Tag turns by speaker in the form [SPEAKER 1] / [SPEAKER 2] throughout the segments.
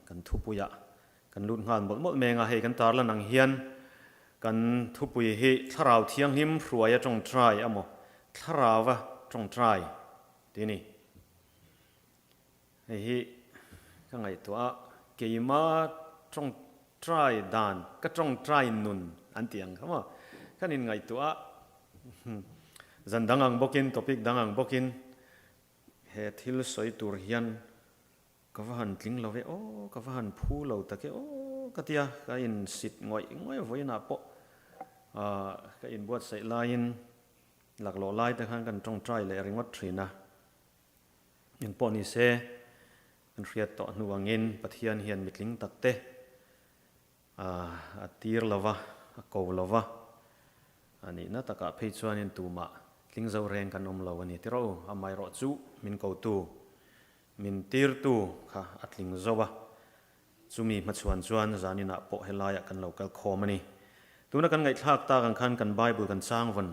[SPEAKER 1] กันทุปุยะกันลุนงานหมดเมงาให้กันตาละนังเฮียนกันทุปุยให้ทาราวเทียงหิมรวยจงใจอะโมทาราวะจงใจทีนี้ให้ก็ไงตัวเกี่ยมาจงใจดานก็จงใจนุนอันเตียงครับว่าก็นี่ไงตัวจันดังอังบกินท็อปิกดังอังบกินเหตุที่สวยตัวเฮียนก็ว่าหันทิ้งเราไว้โอ้ก็ว่าหันพูเราตะเกียโอ้ก็เตียก็อินสิทธิ์ง่อยไว้หน้าปะก็อินบวชใส่ลายหลักหล่อลายแต่ข้างกันจงใจเลยเรื่องวัดทรีนะอินปอนิเซกันเรียดต่อหน่วงเงินปะเทียนเฮียนมิตรลิงตักเตตีร์ลาวะกาวลาวะอันนี้น่าตะกะเพจวนอินตูมาลิงเจ้าแรงกันเราวันนี้ที่เราอาไม่รอจูมินกาวตูมินตีร์ตูค่ะอัดลิงเจ้าวะจูมีมาชวนจานินะปะเฮลายกันเราเกลคอมันนี่ตัวนั้นกันไงทักตากันขันกันไบเบิลกันสร้างวัน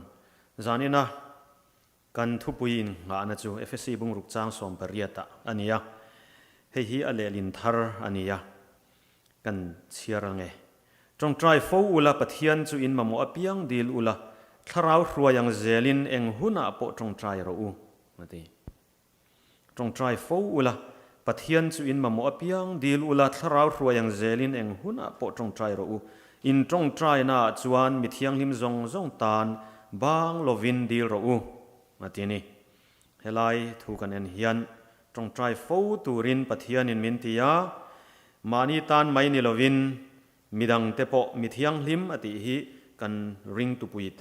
[SPEAKER 1] จานินะกันทุบุยินงานจูเอฟซีบุงรุกจ้างสมปริยตะอันนี้เฮียอเลลินทาร์อันนี้กันเชียร์ไงจงใจฟูอุลาปะเทียนจูอินมาโมอพิยังดีลอุลาทาราวรัวยังเจลินเองหุนาปะจงใจรู้มาดีจงใจฟูอุลาปะเทียนจูอินมาโมอพิยังดีลอุลาทาราวรัวยังเจลินเองหุนาปะจงใจรู้อินจงใจน่าจวนมิเทียงหิมจงตานบางโลวินดีรู้มาดีนี่เฮลัยถูกันเอ็นเฮียนจงใจฟูตูรินปะเทียนินมินติยามานีตานไม่นิลวินมิดังเตปมิเทียงหิมอติหิกันริงตุปุยเต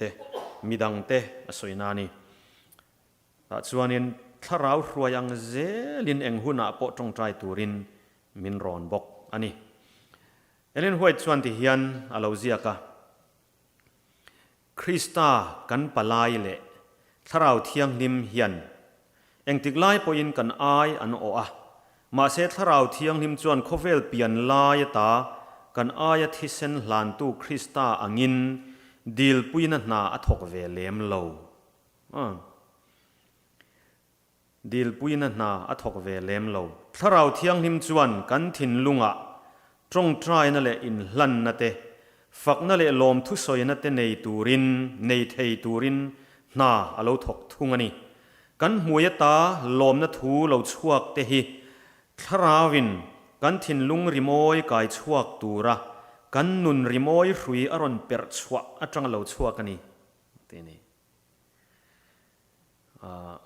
[SPEAKER 1] มิดังเตอสวยนานีส่วนนี้ถ้าเรารวยยังเจลินเองหุนาปจงใจตูรินมินรอนบกอันนี้เอลินหวยส่วนที่เฮียนอาลาเซียกะคริสตากันปลายเละถ้าเราเทียงหิมเฮียนเองติกไล่ปอินกันอายอันโออะมาเสถ้าเราเทียงหิมจวนโคเวลเปลี่ยนลายตากันอายที่เซนหลานตูคริสตาอังินดีลปุยนันนาอทกเวเลมโลดีลปุยนันนาอทกเวเลมโลถ้าเราเทียงหิมจวนกันถินลุงะจงใจนั่นแหละอินหลันนั่นเตฝักนั่นแหละลมทุสอยนั่นเตในตูรินในเทตูรินนาอโลทกทุงอันนี้กันมวยตาลมนัทหูเราชวกเตหิทราวินกันถินลุงริโมยกายชวกตูระกันนุนริโมยรุยอรอนเปิดชวกอัจังเราชวกันนี่ทีนี้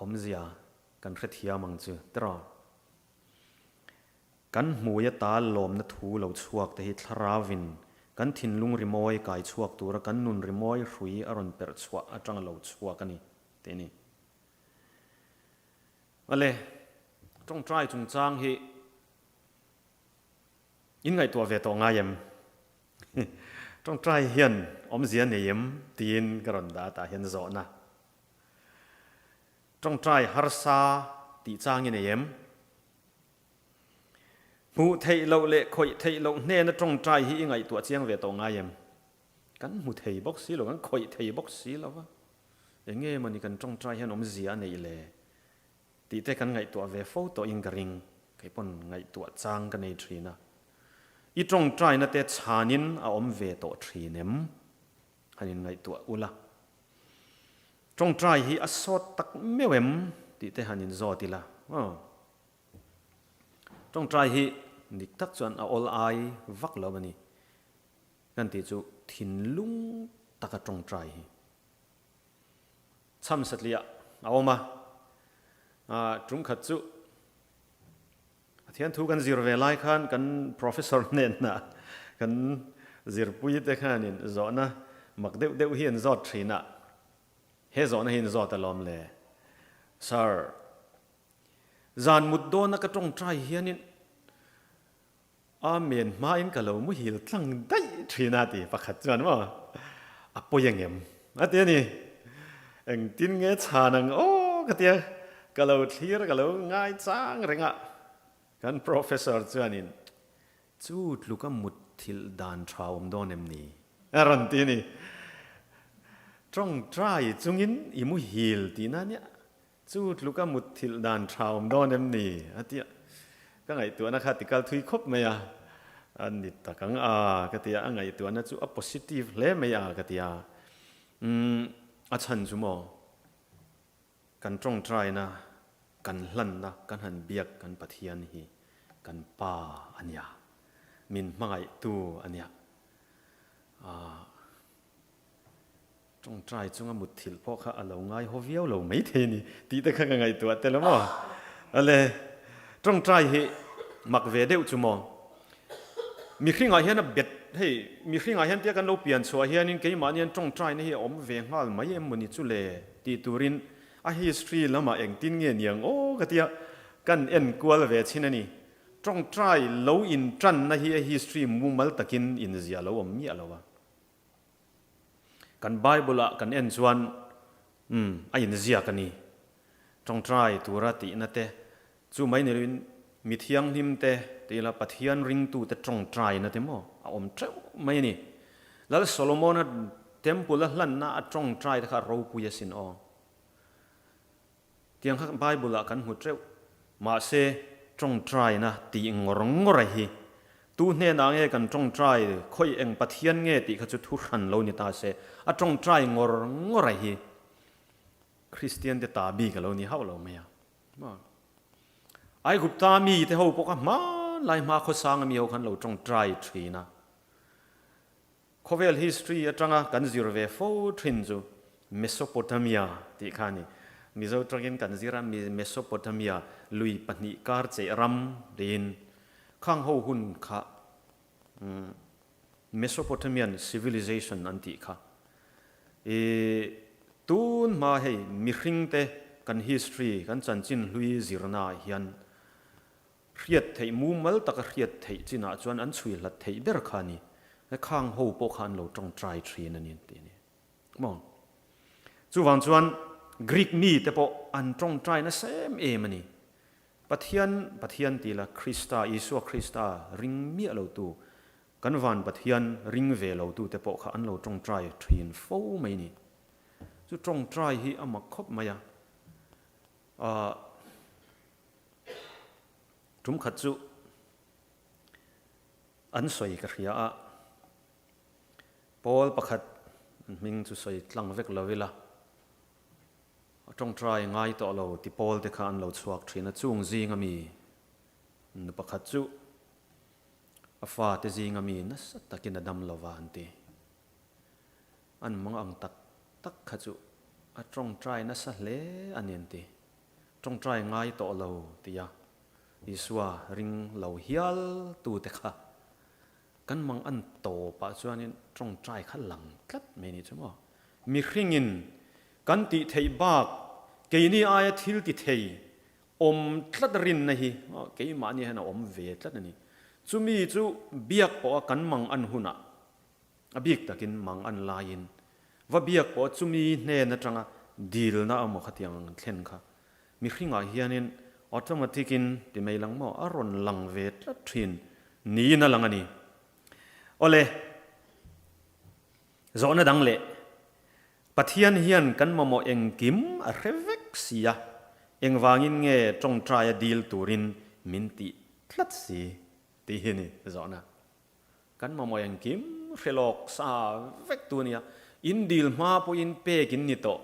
[SPEAKER 1] อมเสียกันเทียมังจือตรอกันมวยตาลมนัทหูเราชวกเตหิทราวินกันถินลุงริโมยกายชวกตูระกันนุนริโมยรุยอรอนเปิดชวกอัจังเราชวกันนี่ทีนี้อะไรจงใจจงจางฮีอินไงตัวเวทงายมจงใจเฮียนอมเสียนเยมตีนกระดาตาเฮียนโซนะจงใจฮาร์ซาตีจางเยมมูเทยเราเละคอยเทยเราเน่นจงใจฮีไงตัวเจียงเวทงายมกันมูเทยบ็อกซี่หรือกันคอยเทยบ็อกซี่แล้ววะอย่างเงี้ยมันนี่กันจงใจเฮียนอมเสียนเล่ตีแต่กันไงตัวเวฟตัวอิงกริงไก่ปนไงตัวจางกันในทรีนะอีตรงใจนั่นแต่ชานินเอาอมเวตัวทรีเนมอันนี้ไงตัวอุละตรงใจฮีอสอดตักไม่เวมตีแต่หันินจอติละตรงใจฮีนิกตักจวนเอาอลไอวักแล้วมันนี่กันตีจูถินลุงตักตรงใจช้ำสัตเลียเอามาจุงขัดจุเทียนทุกันซีรเวลายขันกัน professor เน้นนะกันซีรปุยเด็กขันนี่จอนะมักเดวเฮียนจอดทรีนะเฮจอนะเฮียนจอดตลอมเลยสาร์จานมุดโดนักจงใจเฮียนินอาเมนมาอินกะโลมุฮิลตั้งได้ทรีนาตีประคัดจวนว่าอปยังเอ็มอันเดียนี่เอ็งตินเงชานังโอ้กะเตียกะโลทีร์กะโลง่ายจังเรงะกัน professor จวนนินจูดลูกมุดทิลดานทราวมโดนเอ็มนี่รันตีนี่จงใจจุงอินอิมุฮิลตีนั่นเนี่ยจูดลูกมุดทิลดานทราวมโดนเอ็มนี่อันเดีย ก็ไงตัวนักติกัลทุยคบไม่อะอันนี้ตะกังก็ที่อันไงตัวนั้นจู่ positive เลยไม่ก็ที่อาจารย์จู่มอกันตรงใจนะกันหลั่นนะกันหันเบียกกันปะเทียนฮีกันป่าอันยามินไม่ตัวอันยาตรงใจจงมุดถิลพอข้าเราง่ายหัวเวียวเราไม่เทนี่ตีแต่ข้าไงตัวแต่ละมั้งอะไรตรงใจฮีมักเวเดวจู่มอมีครึ่งอาเฮียนเบ็ดให้มีครึ่งอาเฮียนเดียกันเราเปลี่ยนชัวเฮียนี่กี่มันยันตรงใจนี่อมเวงหัลไม่ยังมันนี่จุเลตีตูรินhistory แล้วมาเองติ้งเงี้ยยังโอ้ก็ที่กันเอ็นกัวละเวชินนี่ตรงใจเราอินจันนะhistory มุมัลตะกินอินเสียเราอมมีอะไรวะกันไบเบิลกันเอ็นชวนอินเสียกันนี่ตรงใจตัวรัตินั่นเตะจู่ไม่เนี่ยมีเทียงหิมเตะตีละปัทยันริงตูแต่ตรงใจนั่นเตะมั้งอมเจ้าไม่นี่แล้วโซโลมอนน่ะเทมปุลละนั่นน่ะตรงใจที่เขาเราปุยสินอ๋อที่ยังข้างไบเบิลกันหัวเจ้ามาเสตรงใจนะตีงรงอะไรฮีตู้เนี่ยนางเอกันตรงใจค่อยเองปัทยันเงี้ยตีเขาจะทุรันเราเนี่ยตาเสตรงใจงรงอะไรฮีคริสเตียนจะตาบีกับเรานี่เขาเราไม่อะไอ้กุตามีแต่เขาบอกว่ามาไล่มาเขาสร้างมีเขาคันเราตรงใจทรีนะเขาเวล history จังกันจิรเวฟทรินจูเมโสโปเตเมียที่ข้านี่มิโซตรังกันจิรามีเมโสโปเตเมียลุยปนิการเจรัมดินข้างเขาหุ่นข้าเมโสโปเตเมียน civilization อันที่ข้าตูนมาให้มีครึ่งเตกัน history กันจันจินลุยจิรนาเฮียนเรียดไทยมูมัลตะกเรียดไทยจีน่าจวนอันช่วยลัดไทยเบอร์ขานี่ข้างหูปกขันเราตรงใจทรีนั่นนี่ตีนี่มองจู่วันจวนกรีกมีแต่พออันตรงใจนั่นเซมมันนี่ปัทยันตีละคริสตาอิสุคริสตาริงมีเราตูกันวันปัทยันริงเวเราตูแต่พอขันเราตรงใจทรีนฟูไม่นี่จู่ตรงใจฮีอามาคบมายาจุ่มขัดจุอันสวยกระเรียปอลประคัดมิงจุสวยหลังเวกลาวิลาจงใจง่ายต่อเราที่ปอลเด็กขันเราสวกทรีนจุงจีงามีนประคัดจุฟ้าเตจีงามีนัสตะกินดำลาวานตีอันมังอังตักขัดจุจงใจนัสเลอันยันตีจงใจง่ายต่อเราตียาอิสวาริงเหล่าเฮียลตูเตค่ะกันมังอันโตปะจวนนี้ตรงใจขัดหลังกัดไม่นี่ใช่ไหมมีคริ่งินกันติเทยบากเกยนี่อายทิลติเทยอมทัดรินนะฮีเกยมานี่ฮะนะอมเวทัดนี่จุมีจุเบียกปอกันมังอันหุนะเบียกตะกินมังอันลายินว่าเบียกปอจุมีเนนะจังดีลนะอมขัดยังเข่นค่ะมีคริ่งอาเฮียนินautomatic in di mai lang mo aron lang ve tla thin ni na lang ani ole zona dang le pathian hian kan mo eng kim a revek sia eng wangin nge tong try deal turin minti tlat si ti hini zona kan mo eng kim relok sa vek tu nia in deal ma po in pe kin ni to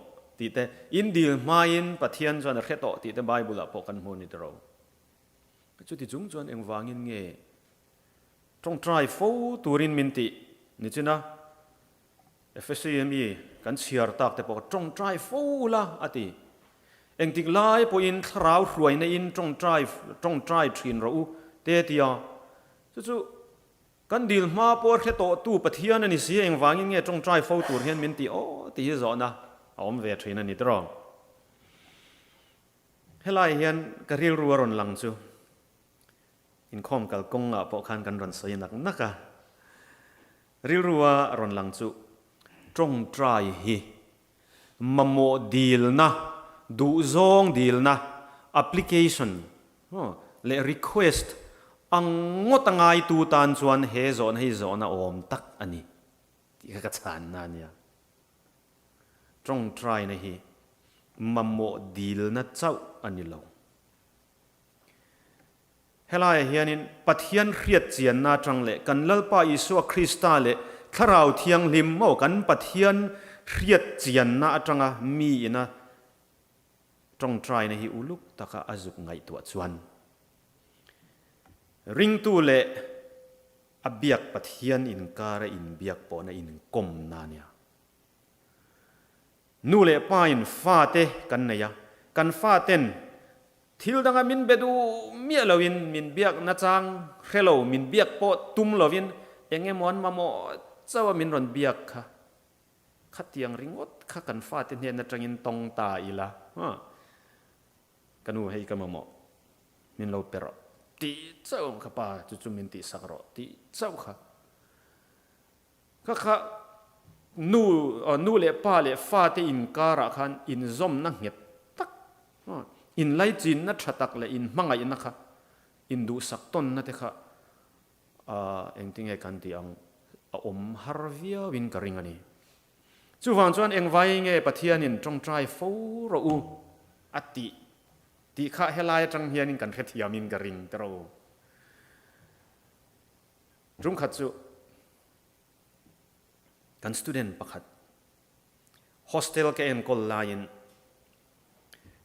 [SPEAKER 1] ตีแต่อินดีลมาอินปะเทียนจวนแค่โตตีแต่ไบเบิลพอกันโมนิตเราจุดที่จุงจวนเองวางเงี้ยตรงใจฟูตูรินมินตินี่จีนะเอฟเอสเอ็มอีกันเชียร์ตักแต่พอตรงใจฟูละอติเองติกไล่พออินคราวรวยในอินตรงใจทรีนเราเตียจุดกันดีลมาพอแค่โตตู้ปะเทียนนี่เสียเองวางเงี้ยตรงใจฟูตูรินมินติโอ้ตีจอนะอมเวทรีนันนี่ตรองเฮลัยเฮียนกระเรียรัวรนหลังจูอินคอมกัลกงปอกขันกันรนสวยนักเรียรัวรนหลังจูตรงใจฮีมัมโมดีลนะดูซองดีลนะแอปพลิเคชันและรีเควสต์อังงดง่ายตูตานชวนเฮซอนอมตักอันนี้ที่กระชานนั่นเนี่ยตรงใจนะฮีมัมโมดีลนะเจ้าอันนี้เรา เฮลายเฮียนินปัทยันเรียดเจียนนาจังเละกันลลปาอิสุคริสตาเละถ้าเราเทียงลิมโมกันปัทยันเรียดเจียนนาจังมีนะจงใจในฮิอุลุกตะกะอาจุกไงตัวชวนริงตูเละอเบียกปัทยันอินการอินเบียกปอนะอินกลมนาเนี่ยนูเละป้าอินฟาเตกันเนี่ยกันฟาเต็นทิลดังมินเบดูเมียลวินมินเบียกนาจังเฮโลมินเบียกปอตุมลวินเองเงมอนมาโมเจ้ามินรอนเบียกค่ะขัดเตียงริงอดข้ากันฟาเต็นเฮียนนาจังอินตองตาอีละกันอูให้กันมาโมมินโลเปรอตีเจ้าข้าป้าจุมินตีสักรอตีเจ้าค่ะข้านูเล่ป้าเล่ฟาเตอินการะขันอินซอมนักเงียตักอินไลจินนัทตักเล่อินมังไงนะคะอินดูสักต้นนั่นเถอะค่ะเอ็งทิ้งไอ้กันที่อังอมฮาร์วิอาวินกริงอันนี้จู่ฟังจวนเอ็งไว้ไงปะเทียนินจงใจฟูรอูอัติที่ข้าเฮลัยจังเฮียนินกันเทียมินกริงตรอรุ่งขัดจู่กันสตูเดนปักขัดโฮสเทลก็เอ็นกอลไลน์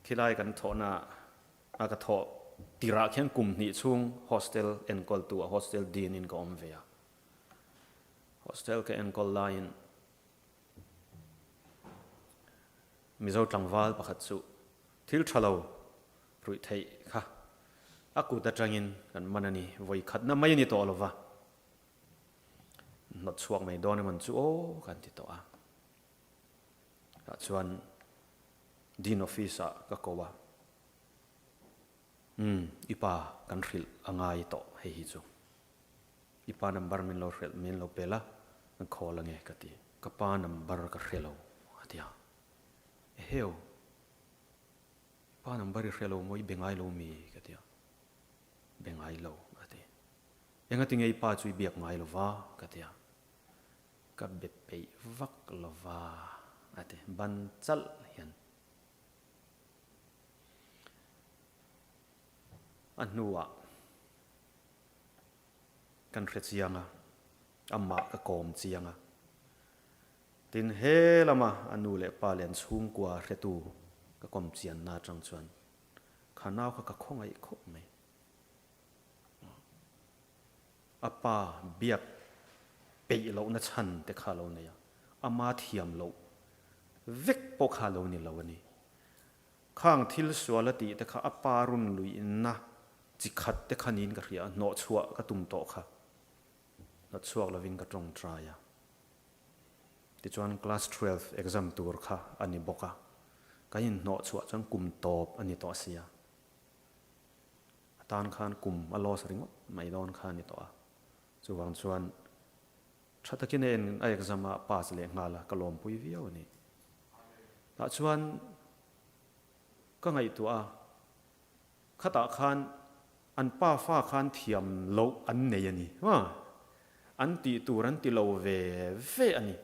[SPEAKER 1] คิดไล่กันโถน่ะอากาศโถตีรักเห็นกลุ่มนี้ช่วงโฮสเทลเอ็นกอลตัวโฮสเทลดีนินก็อมเวียโฮสเทลก็เอ็นกอลไลน์มิโซตังวาลปักขัดจู่ทิลทะเลารุ่ยไทยค่ะอากูตัดจังอินกันมันนี่ไว้ขัดน้ำไม่นี่ตัวหรอวะนัดช่วงไม่โดนมันจู่โอ้กันที่ตัวชวนดีนอฟฟิศก็กว่าอีป้ากันริลอ่างไงต่อให้ฮิจูอีป้านัมบาร์มินโลเรลมินโลเปล่ามันขอละเงี้ยกันที่กับป้านัมบาร์ก็เรลเอาที่อ่ะเฮ้ยป้านัมบาร์เรลมวยเบงไอโลมีกันที่อ่ะเบงไอโลกันที่ยังไงที่ไงอีป้าช่วยเบียกไงโลวะกันที่อ่ะกับเบ็ดไปวักโลวะอันที่บันจัลเห็นอันนู้อ่ะกันเรียเสียงอ่ะอามาก็โกมเสียงอ่ะตินเฮละมาอันนู้เล่ปาเลียนสูงกว่าเรตูก็กลมเสียนนาจังชวนข้าน้าวเขาก็คงไอ้คบไหมอาป้าเบียกเปย์เราหน้าชันแต่ข้าเราเนี่ยอามาเทียมเราเวกปกข้าเราเนี่ยเราวันนี้ข้างทิลสวลตีแต่ข้าอาป้ารุนลุยนะจิขัดแต่ขานินก็เรียโนชัวก็ตุ่มโตค่ะโนชัวเราวิ่งก็ตรงใจอ่ะที่จวน class 12 exam tour ค่ะอันนี้บอกอ่ะก็ยินโนชัวจนกลุ่มโตอันนี้ต่อเสียตานขานกลุ่มอโลสริงไม่โดนขานนี่ต่อจวนชวนชัดตะกี้เนี่ยไอ้ exam มาpass เลยงาละก็ลมปุยวิวนี่แต่ชวนก็ไงตัวข้าตาขานอันป้าฟ้าขานเทียมโลอันเนี่ยนี่ว่าอันตีตูรันตีโลเวอันนี้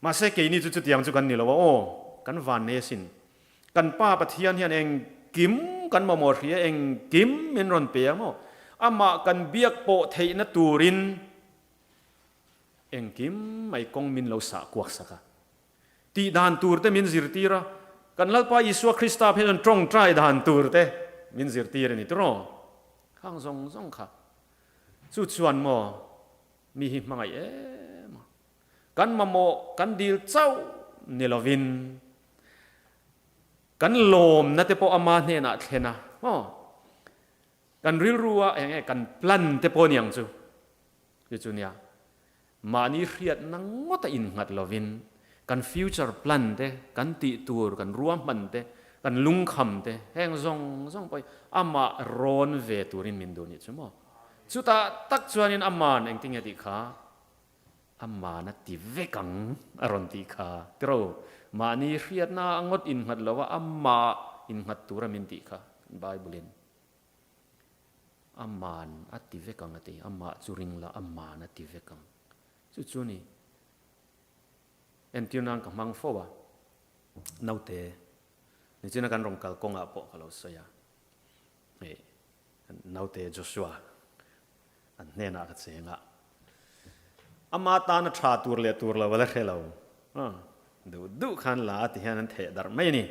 [SPEAKER 1] มาเสกนี่จุดๆอย่างจุกันนี่เราว่าโอ้กันวันเนสินกันป้าปะเทียนเฮียนเองกิมกันมาหมดเฮียเองกิมมินรอนเปียมอามากันเบียกโปเทยนตูรินเองกิมไม่กงมินเราสากวักสักตีดานตูร์เตมินซิรตีระกันลัลปาอิสวาคริสตาเพื่อนตรงใจดานตูร์เตมินซิรตีระนี่ตรงข้างซงค่ะสุดส่วนโมมีหิมังไงกันมาโมกันดีลเจ้าเนลวินกันโลมนัตเตปอามาเนนะเทนะกันริรัวอย่างเงี้ยกันพลันเตปนี่ยังจูเนี่ยมานี่เรียดนังงดอินหัดลวินกันฟิวเจอร์พลันเตกันติตัวกันรวมมันเตกันลุงคำเตแห่งซองไปอามาโรนเวตูรินมินดูนี่ใช่ไหมสุดท้ายตักชวนินอามาเองติงยติขาอามานะติเวกังอรอนติขาตรอมานี่เรียดน่างดอินหัดแล้วว่าอามาอินหัดตุระมินติขาไบเบิลอามานอัติเวกังอติอามาจุริงละอามานะติเวกังจุนี่เอ็นติวนังกับมังโฟวะนาเตนี่จีนักการรองกัลกงอาโปกเราเสีย nau te Joshua an ne na ka chenga ama ta na tha tur la wala khelo du khan la ti hian an the dar mai ni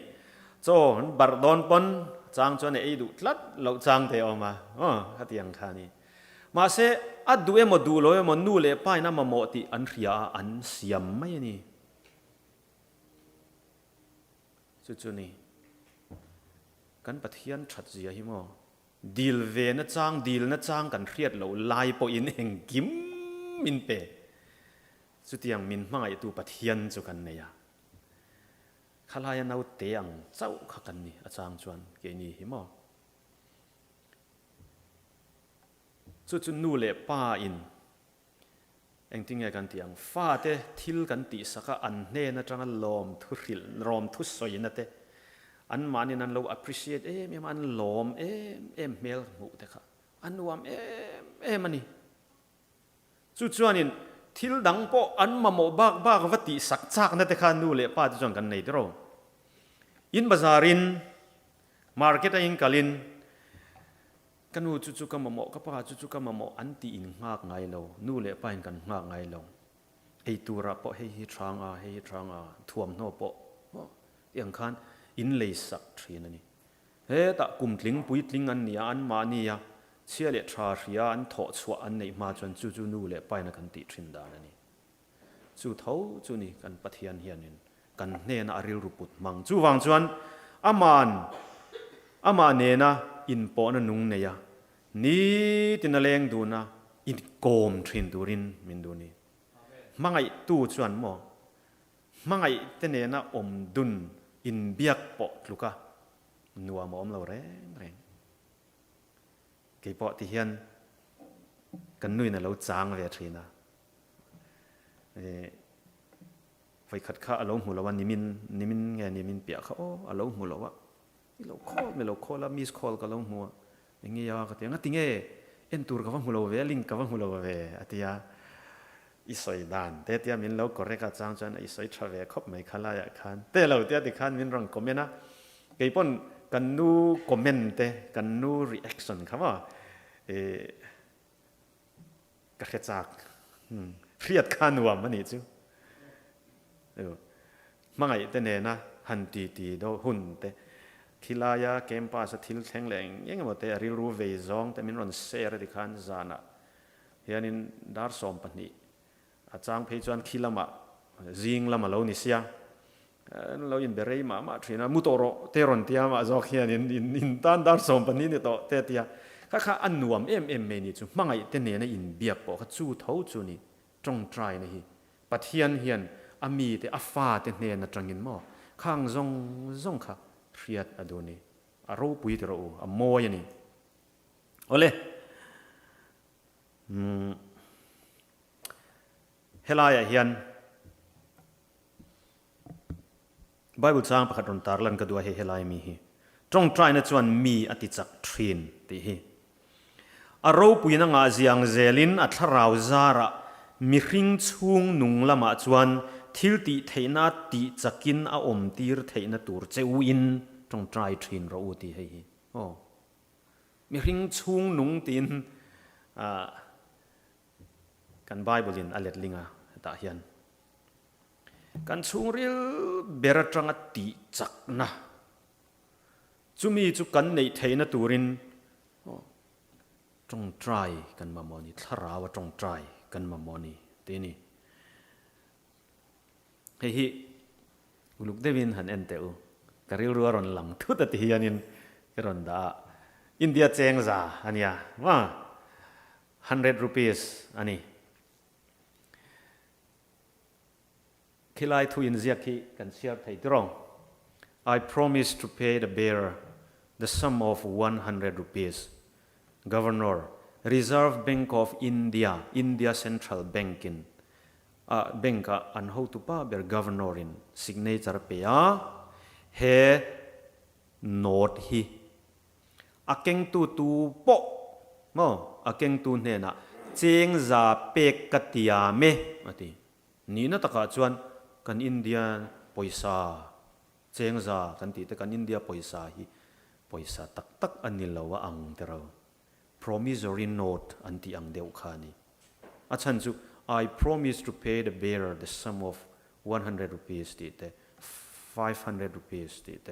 [SPEAKER 1] cho bar don pon chang chuan ei du tlat lo chang te oma ka tiang kha ni ma se adu emo du lo emo nu le pai na ma mo ti an ria an siam mai ni chu ni kan pathian that zia hi mo dil ve na chang kan khriat lo lai po in eng kim min pe chu tiang min mangai tu pathian chu kan ne ya khalaya nau te ang chau kha kan ni achang chuan ke ni hi mo chu nu le pa in eng tinge kan tiang fa te thil kan ti saka an hne na tanga lom thu hril rom thu soi na te an manin an lo appreciate em an lom em mel mu te kha an nuam em ani chu chuanin thil dang po an ma mo bak wati sak chak na te kha nu le pa chuan kan nei dro in bazarin market in kalin kanu chu ka mamo ka pa chu ka mamo an ti in ngak ngai lo nu le pa in kan ngak ngai lo ei tura po hei thanga thuam no po yang khan in lei sak thrin ani he ta kum tling pui tling an nia an ma nia chia le tha ria an tho chua an nei ma chuan chu nu le pa na kan ti thrin da ani chu tho chu ni kan pathian hianin kan hne na aril ruput mang chu wang chuan ama ne na in po na nung ne ya ni tin leng du na in kom thrin durin min du ni mangai tu chuan mo mangai te ne na om dun in biak po tluka nuwa mo om lo reng ke po ti hian kan nui na lo chang ve thina vai khat kha alo mu lawan nimin nge nimin pia kha alo mu lawa lo call la miss call ka lo mu ngi ya ka tinga tinge en tur ka mu lo ve link ka mu lo ve atia isoi dan te tia min lo correct ka chang chan isoi thave khop mai khala ya khan te lo tia ti khan min rang comment na ke pon kan nu comment te kan nu reaction khama ka khechak riat khan wa mani chu mangai te ne na han ti do hun te khilaya kempa sa thil thleng leng eng mo te ril ru ve zong te min ron share di khan zana hianin dar som pani achang phei chuan khilama jing lama lo ni sia lo in berei ma thina mutoro te ron tia ma zok hianin in tan dar som pani ni to te tia kha anuam em me ni chu mangai te ne na in biak po kha chu tho chu ni tong try na hi pathian hian ami te afa te ne na tangin mo khang zong kha riat aduni aro pui te ro a moy ni ole helaya hian bible chang pakhat ron tarlan ka dua he helai mi hi tong try na chuan mi ati chak thin ti hi aro pui na nga ziang zelin a tharau zara mi hring chung nung lama chuan thil ti theina ti chakin a om tir theina tur cheu in tong try thin ro u ti hei mi hring chung nung tin kan bible in alet linga ta hian kan chung ril beratanga ti chak na chumi chu kan nei theina turin tong try kan mamoni tharawa tong try kan mamoni te ni hi uluk devin han enteu karil ruaron lam thu ta ti hianin keron da india chengza ania wa 100 rupees ani khilai thu in ziaki kan share thai tirong I promise to pay the bearer the sum of 100 rupees governor reserve bank of india central bank in bank an how to pa ber governor in signature pe he note hi akeng tu po mo akeng tu ne na cheng za pek katia me ati ni na taka chuan kan india poisa cheng za kan ti te kan india poisa hi poisa tak tak anil lawa ang tero promissory note อันที่อังเดียวขานี่อาจารย์จู I promise to pay the bearer the sum of 100 rupees ติเต500 rupees ติเต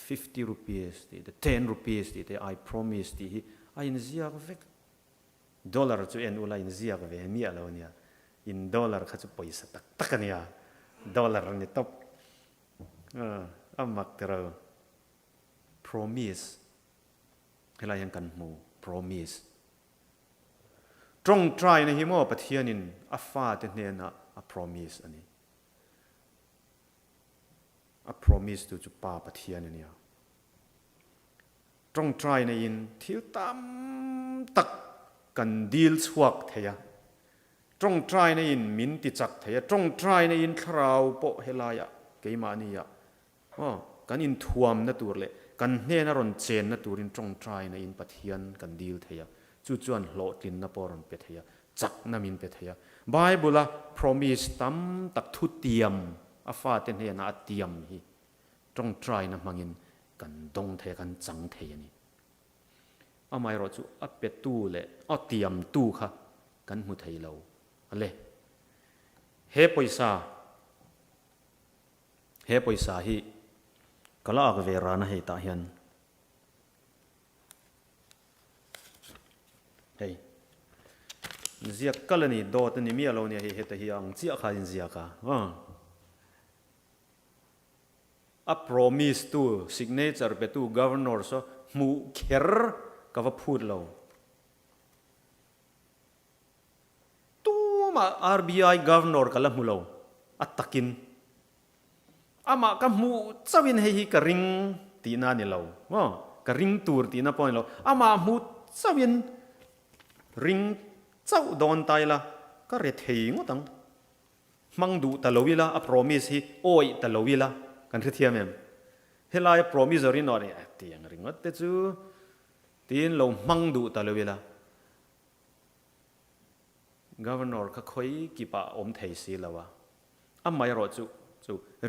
[SPEAKER 1] 50 rupees ติเต10 rupees ติเต I promise ติไอ้นี่เสียก็เวกดอลลาร์จูเอ็นอุลาอินเสียก็เวนี่อะไรวะเนี่ยอินดอลลาร์เขาจะปล่อยสักตักเนี่ยดอลลาร์นี่ตบมักแต่เรา promise ให้เรายังกันหมู่ promise ตรงใจในหิมะปะเทียนินอัฟฟาเตเนี่ยนะ a promise อันนี้ a promise ตัวจุปาปะเทียนเนี่ยตรงใจในอินทิวตามตักกันดีลสวกเทียตรงใจในอินมินติจักเทียตรงใจในอินคราวโปเฮลายะเกยมานี่ยกันอินทวมนั่นตัวเลยกันเนนรอนเจนนั่นตัวอินตรงใจในอินปะเทียนกันดีลเทียจู่จวนโหลดินนั่นปอรอนเปเทียจักนั่นมินเปเทียไบเบิลละ promise ตั้มตักทุเตียมอาฟาเตนเฮน่าเตียมฮีตรงใจนั่นมังินกันดงเทกันจังเทียนี่อาไม่รอจู่อัปเปตู้เลยเตียมตู้ค่ะกันมุทัยเราอะไรเฮปอยซาฮีก็ลากเวรานะเฮตาเฮียนเฮ้ยเสียกัลนี่โดดนี่มีอะไรเนี่ยเฮตาเฮียงเสียขาจินเสียกะa promise to signature ไปตู้ governor so มูเขรก็ว่าพูดเราตู้มา RBI governor ก็ละมูเราอัตตะกินอามาก็มูเจ้าวินให้กระริงตีนานี่เรากระริงตูร์ตีนาปอยเราอามามูเจ้าวินริงเจ้าโดนตายละก็เรทเฮงตั้งมังดูตะลวิละ a promise ฮีโอ้ยตะลวิละกันคือเทียมเองเฮลาย promissory note เนี่ยตีอย่างริงว่าแต่จู่ตีนเรามังดูตะลวิละ governor ก็ค่อยกี่ปะอมเทสีแล้ววะไม่รอจู่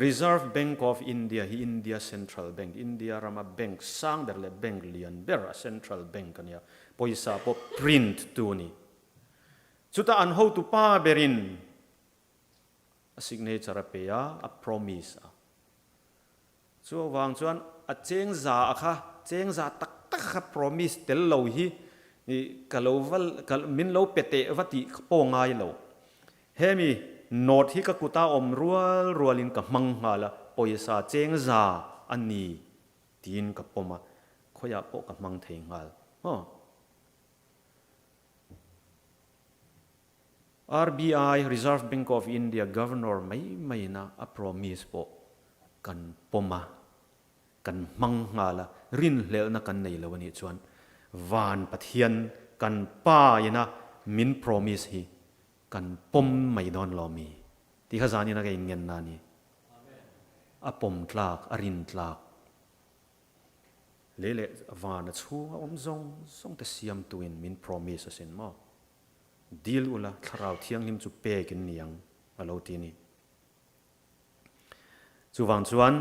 [SPEAKER 1] Reserve Bank of India ฮี India Central Bank India รามา Bank สร้างเดล Bank เลียนเบอร์ Central Bank กันเนี่ยพอยซาพอ print ตัวนี้จุดอันhow to ป้าเบริน signature เปีย a promise ชัววางชวนเจงซาค่ะเจงซาตักค่ะ promise เตลโลฮีนี่กะโลวัลกะมินโลเปเตวัติโปงายโลเฮมีโนดที่กักุตาอมรัวลินกับมังหาละปอยซาเจงซาอันนี้ตีนกับปมาขอยาปกับมังเทงหาลRBI Reserve Bank of India Governorไม่นะ a promise ปกันปมากันมังหาละรินเลวนะกันในละวันนี้ชวนวานปะเทียนกันป้ายนะมิน promise ฮีกันปมไม่ดอนลอมีที่ข้าจานี่นักเงินนานี่ปมตลากรินตลากเละวานชัวอมซงแต่เสียมตัวมิน promise เส้นมาดีลอุละคราวเที่ยงนิมจุเปกินเนียงอะไรทีนี้จูวังจวน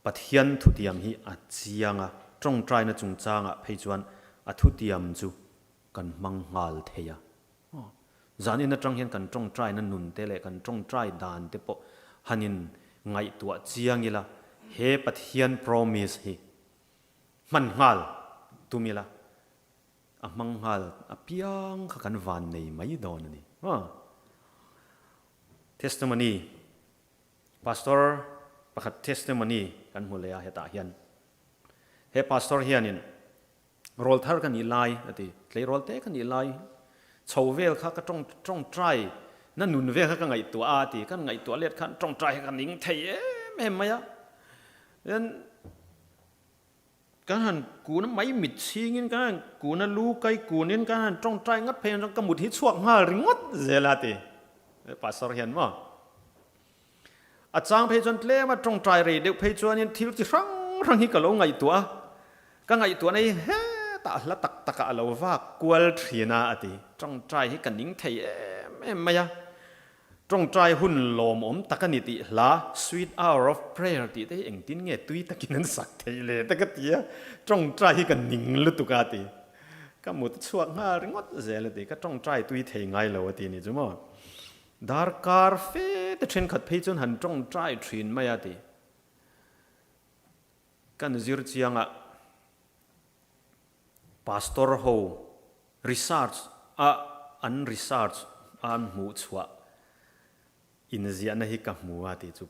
[SPEAKER 1] ปะเทียนทุติยมฮีอาเจียงจงใจนะจงจางเพจวนทุติยมจูกันมังงาลเทียจานินจังเห็นกันจงใจนั้นนุนเตเลกันจงใจดานเตปฮันินไงตัวเจียงอีละเฮปะเทียน promise ฮีมันงาลตุมิละมังงาลเปียงขักันวันในไม่โดนนี่testimony pastor ประคัด testimony กันหัวเลยเหตุการณ์เฮ pastor เฮียนินโรลเทอร์กันอีไลติเลยโรลเตกันอีไลชาวเวลข้าก็จงใจนั่นนุนเวลข้าก็ไงตัวอาติกันไงตัวเล็ดขันจงใจกันนิ่งเทยไม่ไหมอ่ะยันการกูนั้นไม่มิดชิงินกันกูนั้นรู้ไกกูนี้กันจงใจงัดเพลงจงกำมุดที่ช่วงหาริงดเจลาติภาษาเห็นว่าอาจารย์เพจจนเล่มาจงใจเรียเด็กเพจจวนนี้ที่ที่รังฮิกะโลไงตัวก็ไงตัวในเฮตาละตักเราว่ากวลทีนาอติจงใจให้กันนิ่งเทยไม่ไหมอ่ะจ ตรงใจหุ่นลมตะกันนิติละ sweet hour of prayer ติได้เองตินเงตุยตะกินนั้นสักเทเลตะกะเตียตรงใจกันนิ่งลุตุกาติก็หมดช่วงหาเรื่องเจริญติก็ตรงใจตุยเทงไงแล้วตินี่จุ๊มดาร์คาร์เฟ่แต่เช่นขัดเพจจนหันตรงใจทรินไม่ยาติกันจิรเจียงอะpastor ho research an research an mu chwa in zia na hi ka mu ati chu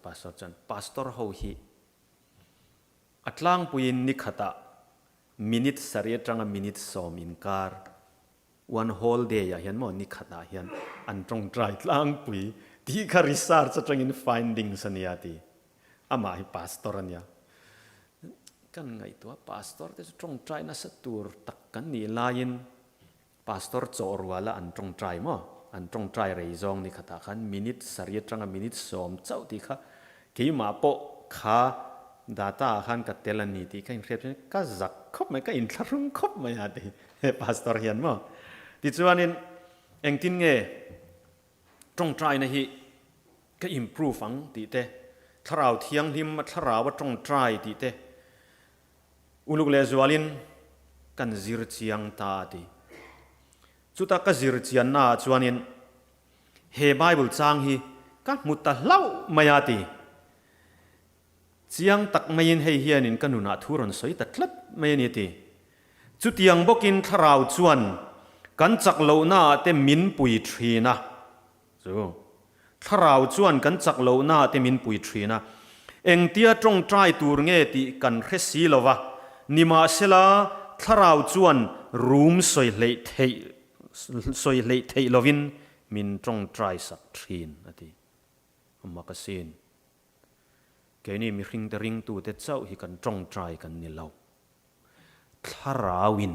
[SPEAKER 1] pastor ho hi atlang puin ni khata minute sari atanga minute som in kar one whole day ya hian mo ni khata hian an tong trai tlang pui ti kha research atang in findings ania ti ama hi pastor ania kan ngai tua pastor te tong trai na satur tak kan ni lain pastor chorwala an tong trai mo an tong trai rei zong ni khata khan minute sari atanga minute som chau ti kha ke ma po kha data khan ka telani ti kan rep ka zak khop mai ka in tharung khop mai ati pastor hian mo ti chuanin engtin nge tong trai na hi ka improve ang ti te tharau thiang him tharau wa tong trai ti te uluk le zualin kan zir chiang ta ti chuta ka zir chian na chuanin he bible chang hi ka mutta hlau maya ti chiang tak main hei hianin kanuna thuron soi ta tlat mai ni ti chu tiang bokin tharau chuan kan chak lo na te min pui thina chu tharau chuan kan chak lo na te min pui thina eng tia tong trai tur nge ti kan khesi lova nima sela tharau chuan room soi lei thei lovin min tong trai sak thin ati makasin ke ni mi hring te ring tu te chau hi kan tong trai kan ni lo tharawin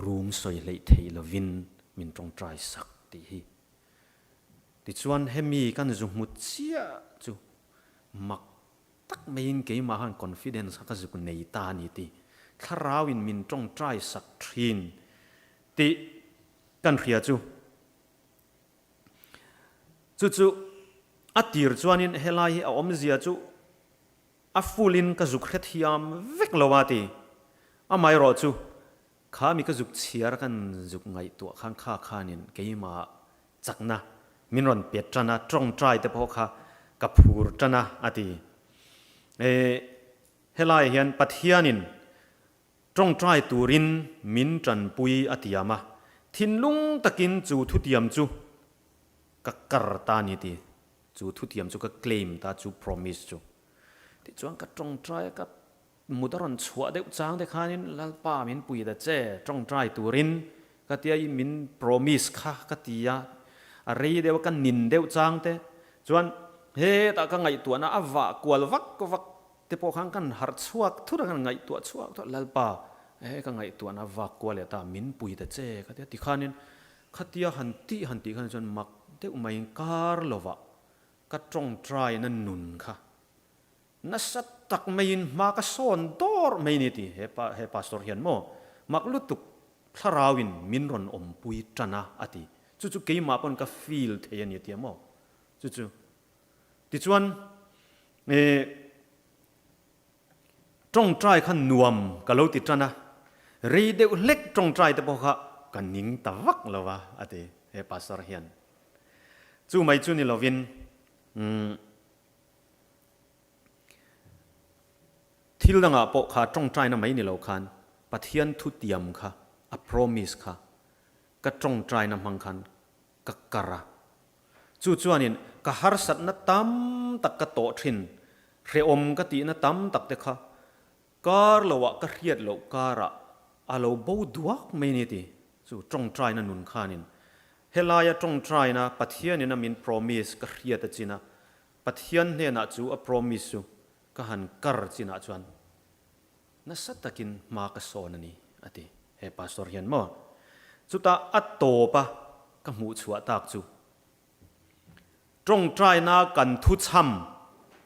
[SPEAKER 1] room soi lei thei lovin min tong trai sak ti hi ti chuan hemi kan zu mu chia chu mak tak main ke ma han confidence ka zu nei ta ni ti tharawin min tong trai sak thin ti kan khia chu atir chuanin helai a om zia chu a fulin ka zuk khet hiam vek lowati amai ro chu kha mi ka zuk chiar kan zuk ngai tu khang kha khanin keima chakna minron pet chana tong trai te pho kha ka phur chana ati helai hian pathianin tong trai turin min tran pui atiama thinlung takin chu thutiam chu ka karta ni ti chu thutiam chu ka claim ta chu promise chu ti chuan ka tong trai ka mudaron chua deuh chang te khanin lalpa min pui da che tong trai turin ka tia min promise kha ka tia a rei deuh kan nin deuh chang te chuan he ta ka ngai tu na awa kwal vak ko vak te po khang kan har chuak thura kan ngai tu chuak to lalpa he ka ngai tu na wa kwal ta min pui da che ka tia ti khanin khatia hanti khan chuan mak deuh mai kar lova ka tong trai na nun kha na sat tak main ma ka son dor mai ni ti he pastor hian mo mak lutuk tharawin minron om pui tana ati chu ke ma pon ka feel the ani ti mo chu ti chuan tong trai khan nuam ka lo ti tana rei deuh lek tong trai te bo kha kan ning ta vak lova ati he pastor hian chu mai chu ni lovin thil danga po kha tong trai na mai ni lo khan pathian thu tiam kha a promise kha ka tong trai na mang khan ka kara chu chuanin ka har sat na tam tak ka to thin re om ka ti na tam tak te kha kar lowa ka riat lo kara alo bo duak mai ni ti chu tong trai na nun khanin helaya tong trai na pathian ina min promise ka riat a china pathian ne na chu a promise chu ka han kar china chuan na satakin ma ka son ani ati he pastor hian mo chuta atto pa ka mu chua tak chu tong trai na kan thu cham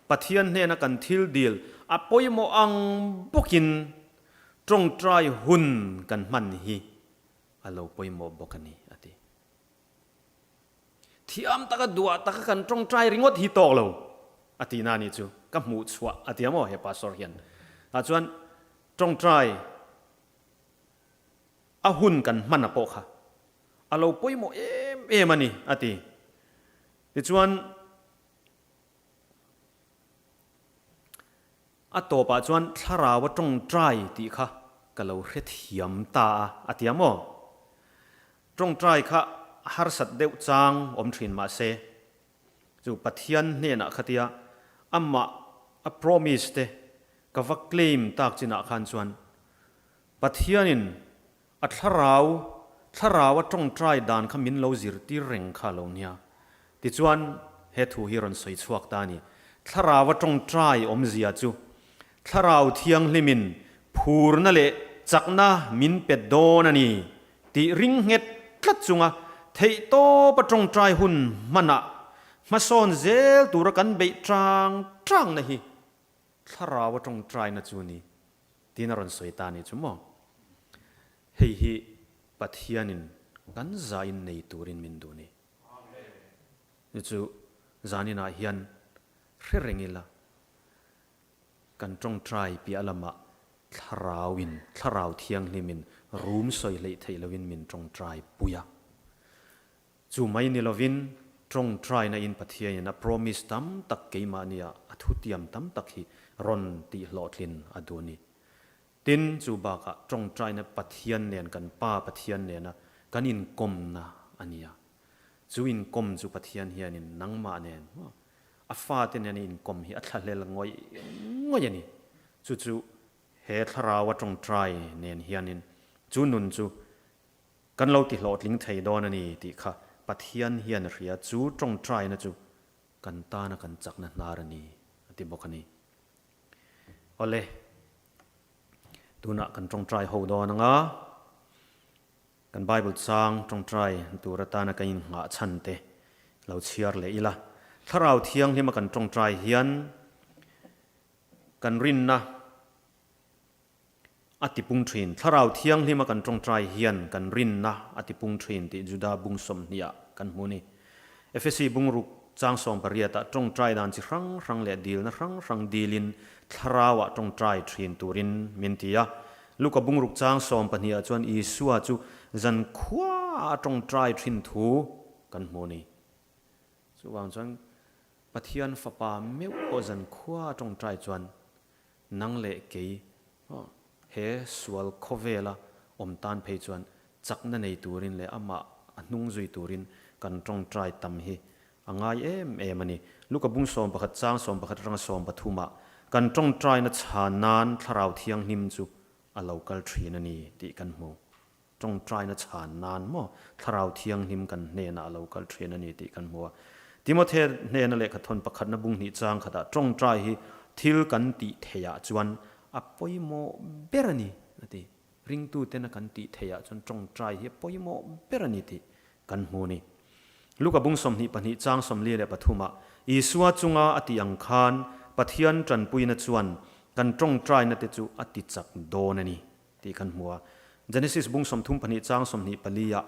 [SPEAKER 1] pathian ne na kan thil dil apoi mo ang bokin tong trai hun kan man hi alo poi mo bokani ati ที่อัมตะกดัวตะกันตรงใจริงวดฮิตอกเราอตินานี่จูกับหมูชัวอติยามอเฮปาสอร์เฮียนอาจวนตรงใจอาหุ่นกันมันอโปค่ะอาเราป่วยโมมันนี่อติดิจวนอาโตปะจวนทาราวตรงใจตีค่ะก็เราเรียกเทียมตาอติยามอตรงใจค่ะฮาร์สัตเดวจางอมทรินมาเซจูปะเทียนเนี่ยนะขติยาอัมมาอัพรอมิสเตกวักเคลมตากจินาขันจวนปะเทียนินอัทราวตรงใจดานขมินโลจิรตีเร่งข้าลงเนี่ยติจวนเฮตูฮิรอนสวยชวกตานี่ทราวตรงใจอมเสียจูทราวเทียงลิมินพูรนั่นแหละจักนะมินเป็ดโดนันนี่ติริงเฮ็ดทัดจุงะเทโตปะตรงใจหุ่นมันอะมาสอนเซลตัวกันเบจางนะฮีทราวตรงใจนะจูนี่ตีนรอนสวยตานี่จุมอเฮฮีปัทยานินกันใจในตัวรินมินดูนี่จูจานินาฮิยันเรื่องนี้ละกันตรงใจปีอัลมะทราวเทียงลิมินรูมสวยเลยไทยลวินมินตรงใจปุยจูไม่นิลวินตรงใจในอินปัทยานะ promise ตั้มตักเกมาเนียอัทุติยมตั้มตักฮีรอนตีหลอดลินอดูนี่ตินจูบากะตรงใจในปัทยาเนี่ยกันป้าปัทยาเนี่ยนะกันอินกลมนะอันนี้จูอินกลมจูปัทยาเฮียนินนังมาเนี่ยอาฟาเตเนี่ยอินกลมฮีอัตเลลงอยนี่จูเฮทราวตรงใจเนี่ยเฮียนินจูนุนจูกันเราติหลอดลิงไทยดอนนี่ติค่ะปัทยันเฮียนเรียจูตรงใจนะจูกันตานะกันจักนะนารนีติบอกนี่เอาเลยดูนะกันตรงใจหูดอนังอ่ะกันไบเบิลสร้างตรงใจดูรัตานะกันหาชันเตเราเชียร์เลยอีละถ้าเราเที่ยงที่มากันตรงใจเฮียนกันรินนะอติปุงทรินถ้าเราเที่ยงที่มากันตรงใจเฮียนกันรินนะอติปุงทรินที่จุดาบุงสมเนียกันมูนี่เอฟซีบุงรุกจางสองปริยตตรงใจดานจิรังเละดีลนะรังดีลินถ้าเราตรงใจทรินตูรินมินตียลูกบุงรุกจางสองปนิยจวนอีสัวจูจันขวาตรงใจทรินทูกันมูนี่ส่วนจวนปฏิยันฝาปาเมียวจันขวาตรงใจจวนนังเละกีเฮสวลโคเวลาอมตานเพจวนจักนั่นในตูรินเลยอามานุ่งจุยตูรินกันตรงใจตำฮีอ่างายมันนี่ลูกบุงสอมประคัดจางสอมประคัดรังสอมปฐุมากันตรงใจนัชานานทราวเทียงนิมจูอาเลวกัลทรีนันนี่ติกันโมตรงใจนัชานานโมทราวเทียงนิมกันเนน่าอาเลวกัลทรีนันนี่ติกันโมติโมเทเนนเลขทนประคัดนบุงนิจางขดาตรงใจฮีทิลกันติเทียจวนอปอยโมเบรนีนั่นทีริงตูเตนกันติเทียจนตรงใจเฮปอยโมเบรนีติกันโมนี่ลูกบุงสมนิปนิจางสมเลียปฐุมาอีสัวจุงอาอติยังคานปะเทียนจันปุยนจวนกันตรงใจนั่นติจูอติจักโดนนี่ติกันมัวเจเนซิสบุงสมทุ่มปนิจางสมนิปลียะ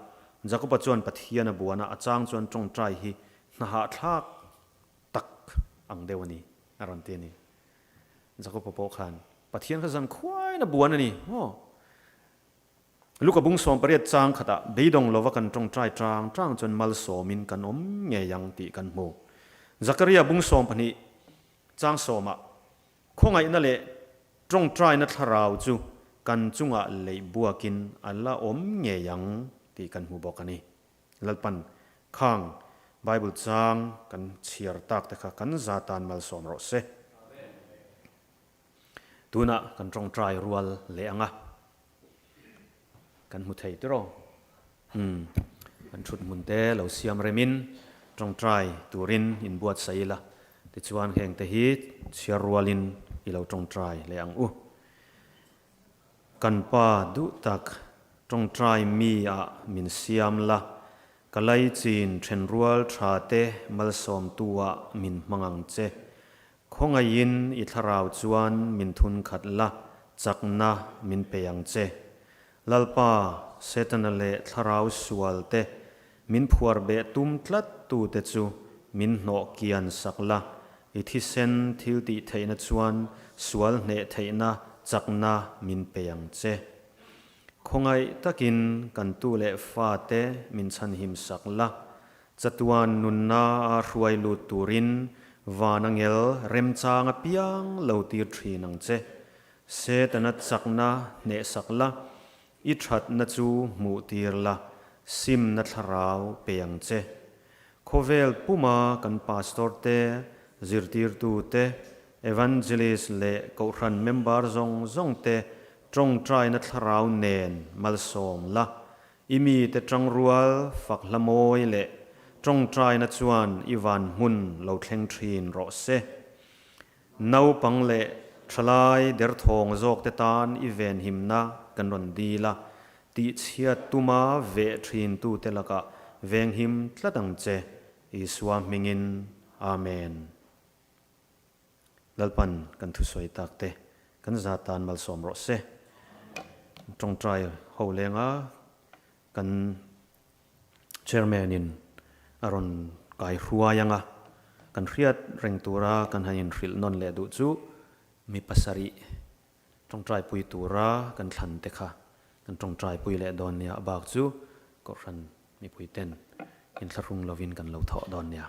[SPEAKER 1] จักรปจวนปะเทียนบัวนะอาจางจวนตรงใจฮีนาหาทักตักอังเดวนีอารันเตนีจักรปปขันปะเทียนขจันควายนะบัวนี่ลูกบุงสมปริยจางขดาเบดงลวกันตรงใจจางจนมัลโสมินกันอมเงียยังตีกันโมจักรียบุงสมปนิจางสมะคงไงนั่นแหละตรงใจนัทราวจูกันจุงะเลยบัวกินอัลละอมเงียยังตีกันหูบอกกันนี่ลัลปันข้างไบเบิลจางกันเชียร์ตักแต่กันซาตานมัลโสมรสเซตัวน่ะกันตรงใจรัวเลี้ยงอ่ะกันมุทัยตัวกันชุดมุนเตเหล่าเสียมเรมินตรงใจตัวรินอินบวชใส่ละติชวนแห่งเตหิตเชียรัวลินอีเหล่าตรงใจเลี้ยงกันป้าดุตักตรงใจมีมินเสียมละกะไลจีนเทรนรัวชาเตมัลสอมตัวมินมังเจคงยินอิทราวจวนมินทุนขัดละจักนะมินเปียงเจลัลปาเซตันเลทราวสวลเต min phuar be tum tlat tu te chu min no kian sakla i thi sen thil ti theina chuan sual hne theina chakna min peyang che khongai takin kan tu le fa te min chan him sakla chatuan nunna a hruai lu turin vanangel remchanga piang lo tir thinang che se tana chakna ne sakla i that na chu mu tir la sim na tharau peyang che khovel puma kan pastor te zirtir tu te evangelist le ko ran member zong te trong trai na tharau nen mal som la imi te trang rual fak lamoi le trong trai na chuan iwan mun lo thleng thin ro se nau pang le thalai der thong zok te tan i ven himna kan ron di la ti chiat tuma ve thin tu te laka veng him tlatang che iswa mingin amen lalpan kan thu soi tak te kan zatan mal som ro se trong trai ho lenga kan chairman in aron kai hruayanga kan hriat reng tura kan hanin hril non le du chu mi pasari trong trai pui tura kan thlan te kha kan trong trai pui le don nia bak chu ko ran mi pui ten in tharung lovin kan lo tho don nia